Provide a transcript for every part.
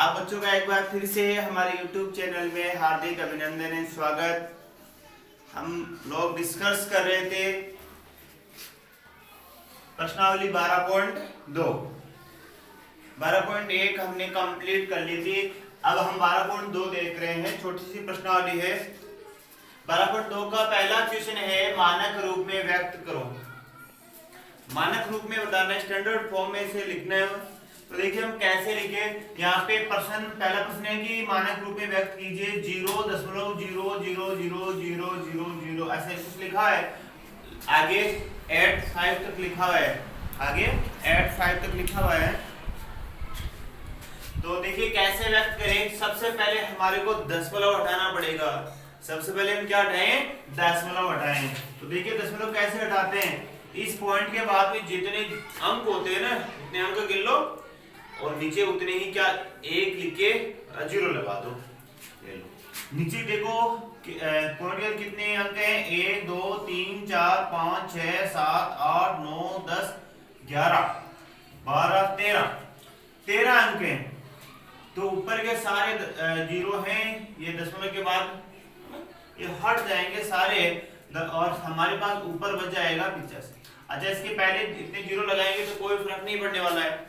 आप बच्चों का एक बार फिर से हमारे YouTube चैनल में हार्दिक अभिनंदन एवं स्वागत। हम लोग डिस्कस कर रहे थे प्रश्नावली 12.2। 12.1 हमने कंप्लीट कर ली थी। अब हम 12.2 देख रहे हैं। छोटी सी प्रश्नावली है। 12.2 का पहला क्वेश्चन है मानक रूप में व्यक्त करो। मानक रूप में बताना, स्टैंडर्ड फॉर्म में इसे लिखना है। तो देखिए हम कैसे लिखे। यहाँ पे पहला प्रश्न है कि मानक रूप में व्यक्त कीजिए 0.000000 ऐसे कुछ लिखा है। आगे 8 तक लिखा हुआ है। आगे 8 तक लिखा हुआ है। तो देखिए कैसे व्यक्त करें। सबसे पहले हमारे को दशमलव हटाना पड़ेगा। सबसे पहले हम क्या हटाएं? दशमलव हटाएं। तो देखिए दशमलव कैसे हटाते हैं। इस पॉइंट के बाद में जितने अंक होते हैं ना, उतने अंक गिन लो और नीचे उतने ही क्या एक लिख के 0 लगा दो। ले लो। नीचे देखो पॉइंट के कितने अंक हैं? 1 2 3 4 5 6 7 8 9 10 11 12 13 अंक हैं। तो ऊपर के सारे 0 हैं। ये दशमलव के बाद ये हट जाएंगे सारे और हमारे पास ऊपर बच जाएगा 85। अच्छा, इसके पहले इतने 0 लगाएंगे तो कोई फर्क नहीं पड़ने वाला है।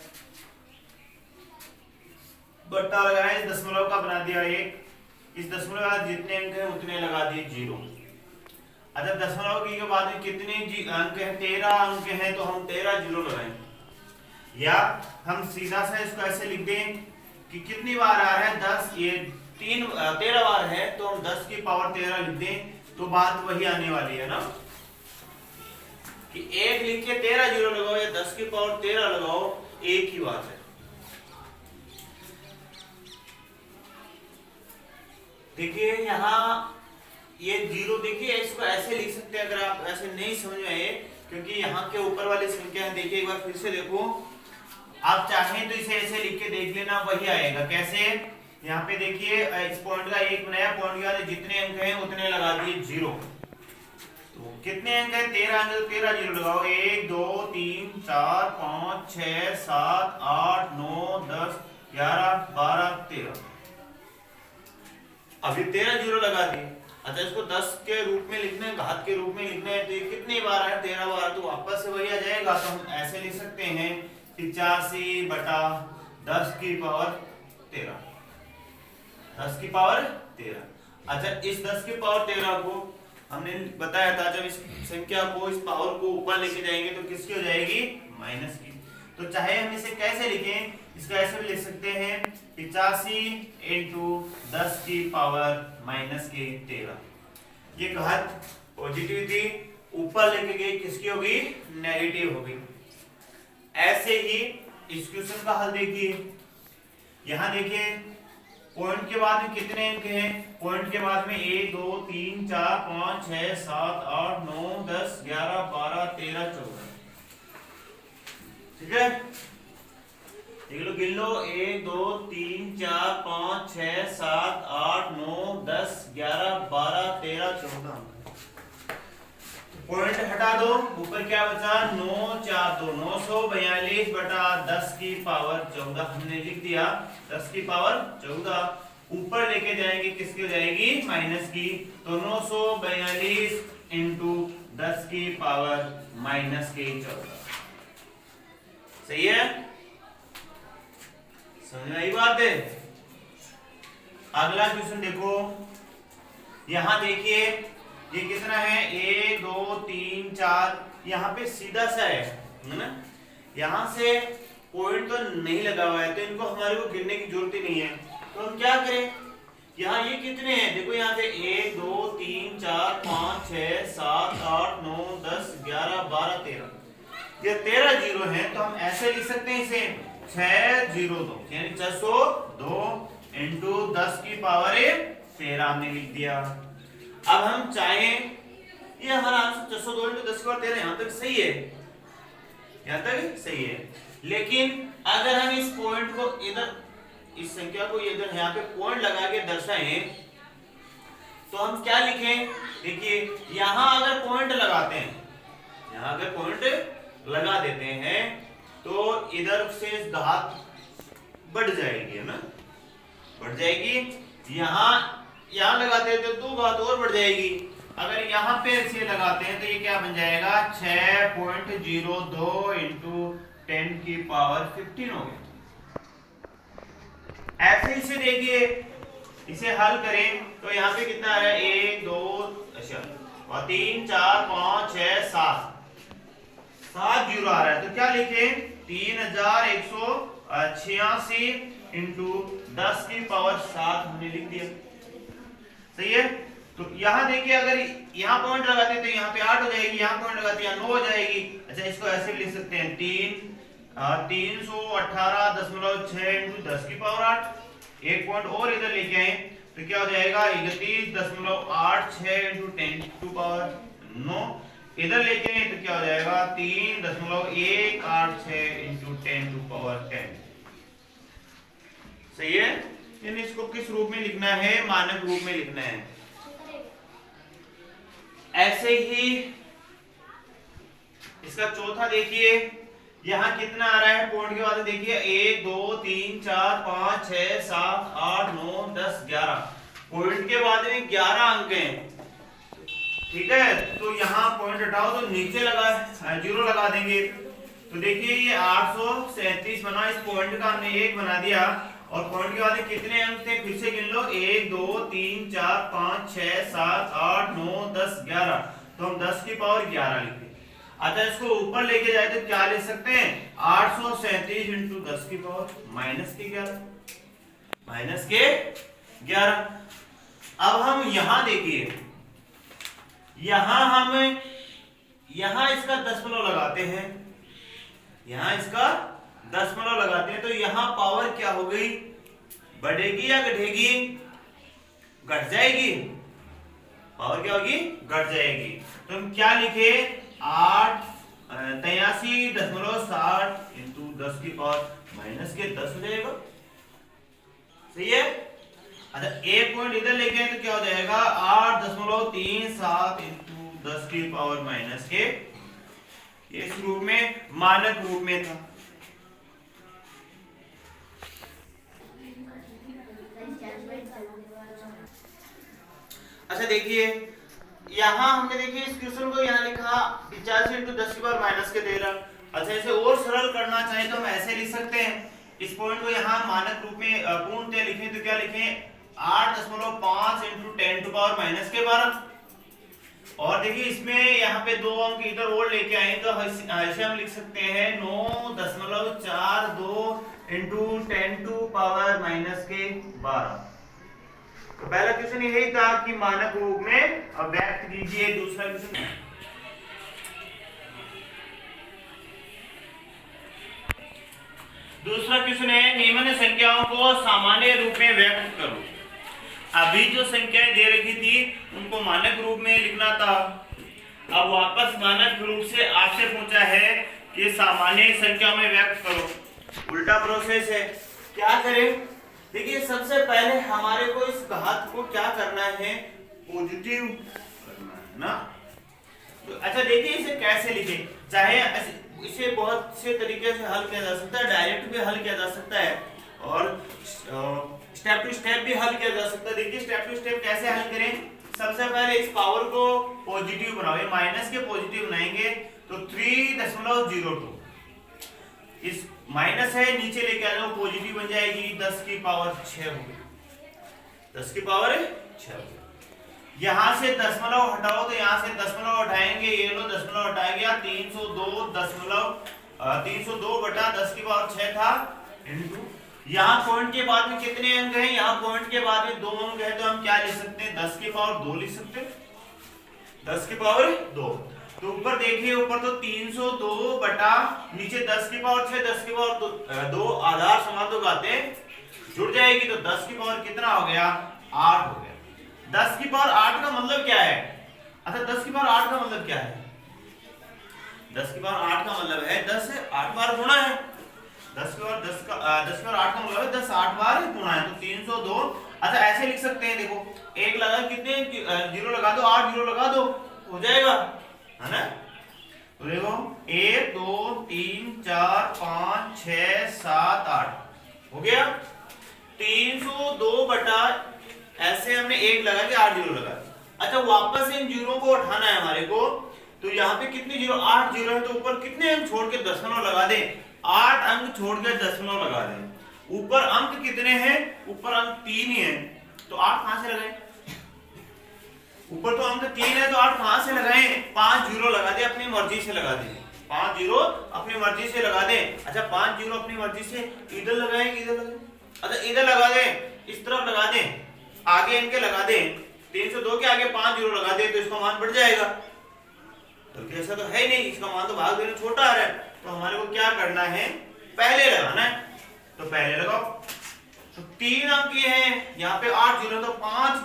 बट्टा लगाए, दशमलव का बना दिया 1। इस दशमलव के बाद जितने अंक हैं उतने लगा दिए 0। अच्छा, दशमलव के बाद में कितने अंक हैं? 13 अंक हैं। तो हम 13 0 लगाएं। या हम सीधा सा इसको ऐसे लिख दें कि कितनी बार आ रहा है 10। ये 13 बार है तो हम 10 की पावर 13 लिख दें। तो बात वही आने वाली है ना कि 1 लिख के 13 0 लगाओ या 10 की पावर 13 लगाओ, एक ही बात है। देखिए यहाँ ये 0, देखिए इसको ऐसे लिख सकते हैं अगर आप ऐसे नहीं समझ में आए, क्योंकि यहाँ के ऊपर वाली संख्या है। देखिए एक बार फिर से देखो। आप चाहें तो इसे ऐसे लिख के देख लेना, वही आएगा। कैसे? यहाँ पे देखिए इस पॉइंट का 1 बनाया, पॉइंट के बाद जितने अंक हैं उतने लगा दिए 0। तो कितने अंक हैं? 13 अंक। तो 13 0 लगाओ। 1 2 3 4 5 6 7 8 9 10 11 12 13। अभी 13 0 लगा दिए। अच्छा, इसको 10 के रूप में लिखना है, घात के रूप में लिखना है। तो ये कितनी बार है? 13 बार। तो वापस से वही आ जाएगा। तो हम ऐसे लिख सकते हैं 85 बटा 10 की पावर 13। 10 की पावर 13। अच्छा, इस 10 की पावर 13 को हमने बताया था, जब इस संख्या को, इस पावर को ऊपर लेके जाएंगे तो किसकी हो जाएगी? माइनस की। तो चाहे हम इसे कैसे लिखें, इसको ऐसे भी लिख सकते हैं 85 इंटू 10 की पावर माइनस के 13। ये घात पॉजिटिव थी, ऊपर लेके गई किसकी होगी? नेगेटिव होगी। ऐसे ही इस क्वेश्चन का हल देखिए। यहां देखिए पॉइंट के बाद में कितने अंक हैं? पॉइंट के बाद में 1 2 3 4 5 6 7 8 9 10 11 12 13 14। ठीक है, देख लो, गिन लो। 1 2 3 4 5 6 7 8 9 10 11 12 13 14। पॉइंट हटा दो, ऊपर क्या बचा? 9 4 2 942 बटा 10 की पावर 14 हमने लिख दिया। 10 की पावर 14 ऊपर लेके जाएंगे किसकी हो जाएगी? माइनस की। तो 942 इंटू 10 की पावर माइनस के 14। सही है? समझ में आई बात है? अगला क्वेश्चन देखो। यहां देखिए ये कितना है? 1 2 3 4। यहाँ पे सीधा सा है ना, यहाँ से पॉइंट तो नहीं लगा हुआ है, तो इनको हमारे को गिनने की जरूरत ही नहीं है। तो हम क्या करें? यहाँ ये कितने हैं? देखो यहाँ पे 1 2 3 4 5 6 7 8 9 10 11 12 13। ये 13 0 है। तो हम ऐसे लिख सकते हैं इसे 602, यानी 602 इंटू 10 की पावर 13 हमने लिख दिया। अब हम चाहें, ये हमारा आंसर 602 इंटू 10 की पावर 13 यहां तक सही है, यहां तक सही है। लेकिन अगर हम इस पॉइंट को इधर, इस संख्या को इधर यहाँ पे पॉइंट लगा के दर्शाएं तो हम क्या लिखें? देखिए यहां अगर पॉइंट लगाते हैं, यहां अगर पॉइंट लगा देते हैं तो इधर से घात बढ़ जाएगी, है ना। बढ़ जाएगी। यहाँ लगाते हैं तो 2 बात और बढ़ जाएगी। अगर यहाँ पे इसे लगाते हैं तो ये क्या बन जाएगा 6.02 इंटू 10 की पावर 15 हो गया। ऐसे इसे देखिए, इसे हल करें तो यहाँ पे कितना है 1 2 अच्छा 3 4 5 6 7 जीरो आ रहा है। तो क्या लिखें 3186 इंटू 10 की पावर 7 हमने लिख दिया। सही है। तो यहाँ देखिए अगर यहाँ पॉइंट लगाते हैं तो यहाँ पे 8 हो जाएगी, यहाँ पॉइंट लगाते हैं 9 हो जाएगी। अच्छा इसको ऐसे भी लिख सकते हैं 318.6 इंटू 10 की पावर 8। एक पॉइंट और इधर लेके आए तो क्या हो जाएगा 31.86 इंटू 10 टू पावर 9। इधर लेके आए तो क्या हो जाएगा 3.186 इंटू 10 टू पावर 10। सही है। यानी इसको किस रूप में लिखना है, मानक रूप में लिखना है। ऐसे ही इसका चौथा देखिए, यहां कितना आ रहा है पॉइंट के बाद देखिए 1 2 3 4 5 6 7 8 9 10 11 पॉइंट के बाद में 11 अंक हैं। ठीक है। तो यहाँ पॉइंट हटाओ तो नीचे लगा 0 लगा देंगे। तो देखिए ये 837 बना, इस पॉइंट का हमने 1 बना दिया और पॉइंट के बाद कितने अंक थे फिर से गिन लो 1 2 3 4 5 6 7 8 9 10 11। तो हम 10 की पावर 11 लिखते हैं। अच्छा इसको ऊपर लेके जाए तो क्या लिख सकते हैं 837 इंटू 10 की पावर माइनस के 11। अब हम यहां देखिए, यहां इसका दशमलव लगाते हैं, यहां इसका दशमलव लगाते हैं तो यहां पावर क्या हो गई, बढ़ेगी या घटेगी, घट जाएगी। पावर क्या होगी, घट जाएगी। तो हम क्या लिखे 83.60 इंटू 10 की पावर माइनस के 10 हो जाएगा। सही है। अच्छा एक पॉइंट इधर लेके तो क्या हो जाएगा 8.37 इंटू 10 की पावर माइनस के, इस रूप में मानक रूप में था। अच्छा देखिए यहां हमने देखिए इस क्वेश्चन को यहां लिखा 85 इंटू 10 की पावर माइनस के 13। अच्छा इसे और सरल करना चाहे तो हम ऐसे लिख सकते हैं, इस पॉइंट को यहां मानक रूप में पूर्णतः लिखें तो क्या लिखें 8.5 इंटू 10 टू पावर माइनस के 12। और देखिए इसमें यहाँ पे 2 अंक इधर और लेके आए तो ऐसे हम लिख सकते हैं 9.42 इंटू 10 टू पावर माइनस के 12। तो पहला क्वेश्चन यही था कि मानक रूप में व्यक्त कीजिए। दूसरा क्वेश्चन है निम्न संख्याओं को सामान्य रूप में व्यक्त करो। अभी जो संख्याएं दे रखी थी उनको मानक रूप में लिखना था, अब वापस मानक रूप से आपसे पूछा है कि सामान्य संख्या में व्यक्त करो। उल्टा प्रोसेस है। क्या करें, देखिए सबसे पहले हमारे को इस घात को क्या करना है, पॉजिटिव करना है ना। तो अच्छा देखिए इसे कैसे लिखें, चाहे इसे बहुत से तरीके से हल किया जा सकता है, डायरेक्ट भी हल किया जा सकता है और स्टेप टू स्टेप भी हल किया जा सकता है। देखिए स्टेप टू स्टेप कैसे हल करें। सबसे पहले इस पावर को पॉजिटिव बनाओ, माइनस के पॉजिटिव बनाएंगे तो 3.02, इस माइनस है नीचे लेके आ जाओ पॉजिटिव बन जाएगी 10 की पावर 6 हो गई, 10 की पावर 6 हो गई। यहां से दशमलव हटाओ तो यहां से दशमलव हटाएंगे, ये लो दशमलव हटाया गया 302 बटा 10 की पावर 6 था इनटू यहाँ पॉइंट के बाद में कितने अंक हैं, यहाँ पॉइंट के बाद में 2 अंक है तो हम क्या लिख सकते हैं 10 की पावर 2 लिख सकते हैं, 10 की पावर 2। तो ऊपर देखिए ऊपर तो 302 बटा नीचे 10 की पावर 6, 10 की पावर 2 आधार समान तो गाते जुड़ जाएगी तो 10 की पावर कितना हो गया 8 हो गया। 10 की पावर 8 का मतलब क्या है, अच्छा 10 की पावर 8 का मतलब क्या है, 10 की पावर 8 का मतलब है 10 है 8 बार गुणा है, 10 की पावर 10 का 8 का मतलब है 10 8 बार गुणा है तो 302। अच्छा ऐसे लिख सकते हैं, देखो एक लगा कितने जीरो लगा दो 8 जीरो लगा दो हो जाएगा है ना। तो देखो 1 2 3 4 5 6 7 8 हो गया। 302 बटा ऐसे हमने 1 लगा के 8 जीरो लगा। अच्छा वापस इन जीरो को उठाना है हमारे को, तो यहाँ पे कितने जीरो, 8 जीरो है, तो ऊपर कितने अंक छोड़ के दशमलव लगा दें, 8 अंक छोड़ के दशमलव लगा दें। ऊपर अंक कितने हैं, ऊपर अंक 3 ही है, तो 8 कहां से लगाएं, ऊपर तो अंक 3 है, तो 8 कहां से लगाएं, 5 जीरो लगा दे, अपनी मर्जी से लगा दे, 5 जीरो अपनी मर्जी से लगा दे। अच्छा 5 जीरो अपनी मर्जी से इधर लगाएंगे, इधर लगाएं, अच्छा इधर लगा दे, इस तरफ लगा दे, आगे इनके लगा दे, 302 के आगे 5 जीरो लगा दे तो इसका मान बढ़ जाएगा, तो ऐसा तो है नहीं, इसका मान तो भाग देने छोटा आ रहा है, तो हमारे को क्या करना है, पहले लगाना है, तो पहले लगाओ। तो 3 अंक ये है, यहाँ पे 8 जीरो, तो 5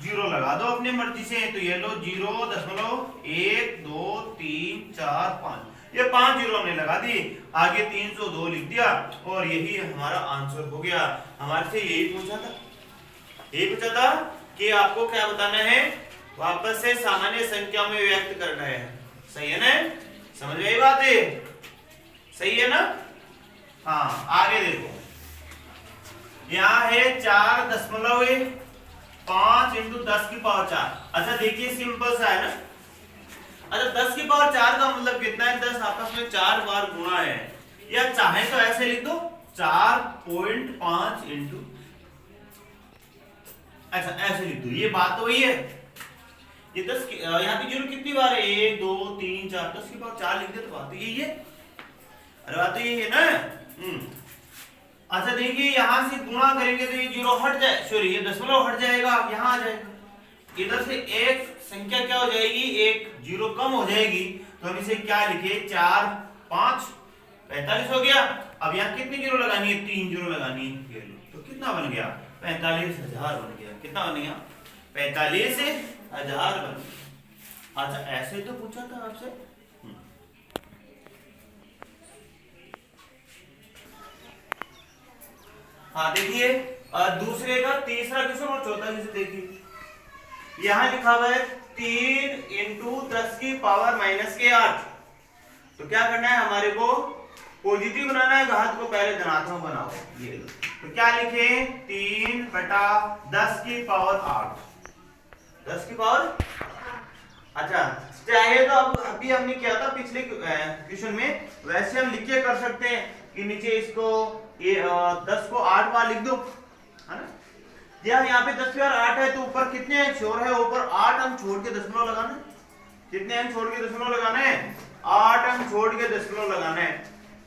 जीरो लगा दो अपनी मर्जी से, तो ये लो 0.1 2 3 4 5, ये 5 जीरो हमने लगा दी, आगे 302 लिख दिया, और यही हमारा आंसर हो गया। हमारे से यही पूछा था कि आपको क्या बताना है, वापस से सामान्य संख्या में व्यक्त करना है, सही है ना, समझ में आई बात है, सही है ना। हाँ आगे देखो, यहाँ है 4.5 इंटू 10 की पावर 4। अच्छा देखिए सिंपल सा है ना, अच्छा 10 की पावर 4 का मतलब कितना है, 10 आपस में 4 बार गुणा है, या चाहे तो ऐसे लिख दो 4.5 इंटू, अच्छा ऐसे लिख दो, ये बात तो वही है, ये 10 यहाँ पे जीरो कितनी बार है, 1 2 3 4, 10 की पावर 4 लिख दे तो बात तो यही है, अरे बात तो यही है ना। अच्छा देखिए यहाँ से गुणा करेंगे तो ये जीरो हट जाए, सॉरी ये दशमलव हट जाएगा, यहाँ आ जाएगा, इधर से एक संख्या क्या हो जाएगी, एक जीरो कम हो जाएगी, तो हम इसे क्या लिखे, 4 5 45 हो गया। अब यहाँ कितनी जीरो लगानी है, 3 जीरो लगानी है, तो कितना बन गया, 45,000 बन गया, कितना बन गया, 45,000 बन गया। अच्छा ऐसे तो पूछा था आपसे, हाँ देखिए दूसरे का तीसरा क्वेश्चन और चौथा क्वेश्चन देखिए, यहां लिखा हुआ है 3 इंटू 10 की पावर माइनस के 8, तो क्या करना है हमारे को, पॉजिटिव बनाना है, घात को पहले धनात्मक बनाओ, ये तो क्या लिखे, 3 बटा 10 की पावर 8, 10 की पावर, अच्छा चाहे तो अब अभी हमने किया था पिछले क्वेश्चन में, वैसे हम लिख के कर सकते हैं कि नीचे इसको ये 10 को 8 बार लिख दो, है ना, यहाँ पे 10 बार 8 है, तो ऊपर कितने अंक छोड़ है, ऊपर 8 अंक छोड़ के दशमलव लगाना है, कितने अंक छोड़ के दशमलव लगाना है, 8 अंक छोड़ के दशमलव लगाना है,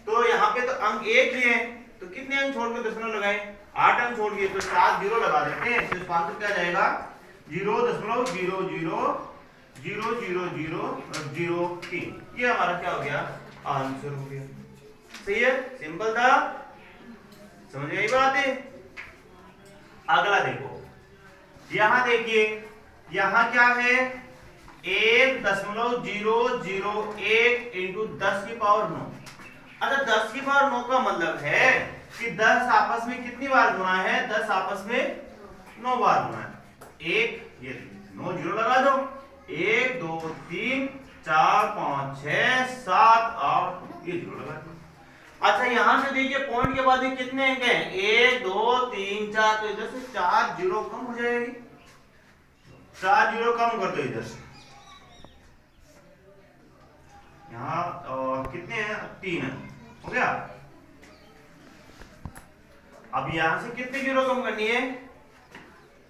तो यहाँ पे तो अंक 1 लिए, तो कितने अंक छोड़ के दशमलव लगाए, 8 अंक छोड़ के, तो 7 जीरो लगा देते हैं, तो इसका आंसर क्या जाएगा, 0.000003, ये हमारा क्या हो गया, आंसर हो गया, सही है, सिंपल था, समझ में आई बात है। अगला देखो, यहां देखिए, यहां क्या है, 1.001 इंटू 10 की पावर 9। अच्छा 10 की पावर 9 का मतलब है कि 10 आपस में कितनी बार गुणा है, 10 आपस में 9 बार गुणा है, एक ये 9 जीरो लगा दो, 1 2 3 4 5 6 7 8, ये जीरो लगा दो। अच्छा यहां से देखिए पॉइंट के बाद ये कितने अंक हैं, 1 2 3 4, तो इधर से 4 जीरो कम हो जाएगी, 4 जीरो कम कर दो इधर से, यहाँ कितने हैं, 3 है, हो गया। अब यहां से कितने जीरो कम करनी है,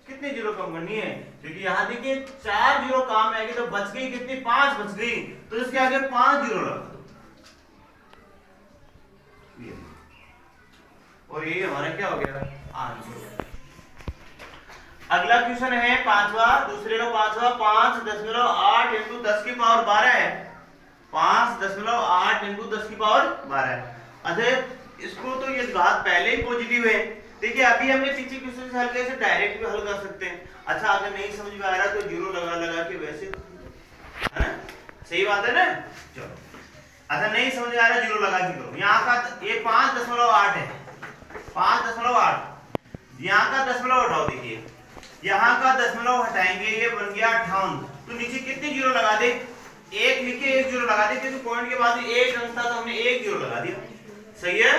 कितने जीरो कम करनी है, क्योंकि यहाँ देखिए 4 जीरो काम आएगी, तो बच गई कितनी, 5 बच गई, तो इसके आगे 5 जीरो लगा दो, और ये हमारा क्या हो गया, आंसर। अगला क्वेश्चन है पांचवा, दूसरे का पांचवा, 5.8 इंटू 10 की पावर 12 है, 5.8 इंटू 10 की पावर 12 है। अच्छा इसको तो ये घात पहले ही पॉजिटिव है, देखिए अभी हमने पीछे क्वेश्चन से हल कैसे डायरेक्ट भी हल कर सकते हैं। अच्छा अगर नहीं समझ में आ रहा तो जीरो लगा लगा के वैसे, है ना, सही बात है ना, चलो। अच्छा नहीं समझ में आ रहा, जीरो लगा के करो, यहाँ का ये 5.8 है, 5.8, यहाँ का दशमलव हटाओ, देखिए यहाँ का दशमलव हटाएंगे, ये बन गया 58, तो नीचे कितने जीरो लगा दे, एक लिखे, एक जीरो लगा दे, क्योंकि पॉइंट के बाद एक अंक था तो हमने एक जीरो लगा दिया, सही है।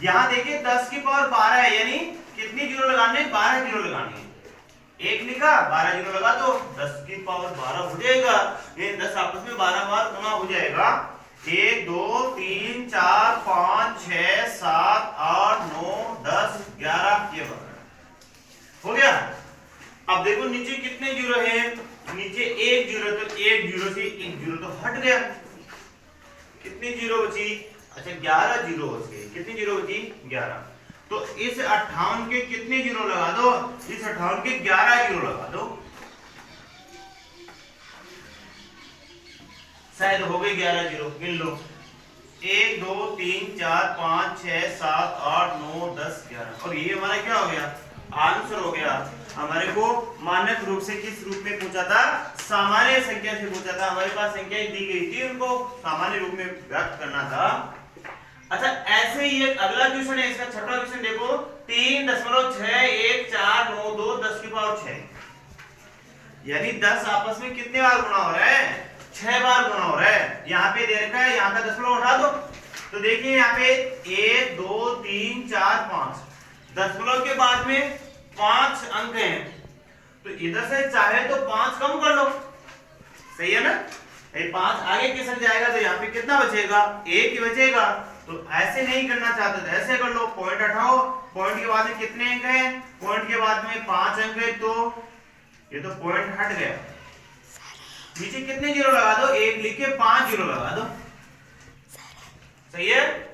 यहाँ देखिए 10 की पावर 12 है, यानी कितनी जीरो लगाने, 12 जीरो लगाने। एक लिखा, 12 जीरो लगा दो, 10 की पावर 12 हो जाएगा। ये 10 आपस में 12 बार गुना हो जाएगा। 1 2 3 4 5 6 7 8 9 10 11, ये हो गया। अब देखो नीचे कितने जीरो है, नीचे एक जीरो, तो एक जीरो से एक जीरो तो हट गया। कितनी जीरो बची, अच्छा 11 जीरो बची। कितनी जीरो बची, 11। तो इस 58 के कितने जीरो लगा दो, इस 58 के 11 जीरो लगा दो, शायद हो गए 11 जीरो। गिन लो, 1 2 3 4 5 6 7 8 9 10 11, और ये हमारा क्या हो गया, आंसर हो गया। हमारे को मानक रूप से किस रूप में पूछा था, सामान्य संख्या से पूछा था। हमारे पास संख्या दी गई थी, उनको सामान्य रूप में व्यक्त करना था। अच्छा, ऐसे ही एक अगला क्वेश्चन है, इसका छठवां क्वेश्चन देखो, 3.61492 10 की पावर 6, यानी 10 आपस में कितने बार गुणा हो रहा है, 6 बार गुणा हो रहा है। यहाँ पे दे रखा है, यहाँ का दशमलव उठा दो, तो देखिए यहाँ पे 1 2 3 4 5, दशमलव के बाद में 5 अंक हैं, तो इधर से चाहे तो 5 कम कर लो, सही है ना। 5 आगे खिसक जाएगा तो यहाँ पे कितना बचेगा, 1 ही बचेगा। तो ऐसे नहीं करना चाहते तो ऐसे कर लो, पॉइंट हटाओ, पॉइंट के बाद में कितने अंक हैं, पॉइंट के बाद में 5 अंक है, तो ये तो पॉइंट हट गया। नीचे कितने जीरो लगा दो, 1 लिख के 5 जीरो लगा दो, सही है।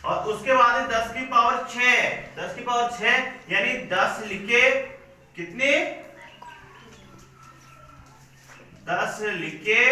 और उसके बाद 10 की पावर 6, 10 की पावर 6 यानी 10 लिखे कितने, 10 लिखे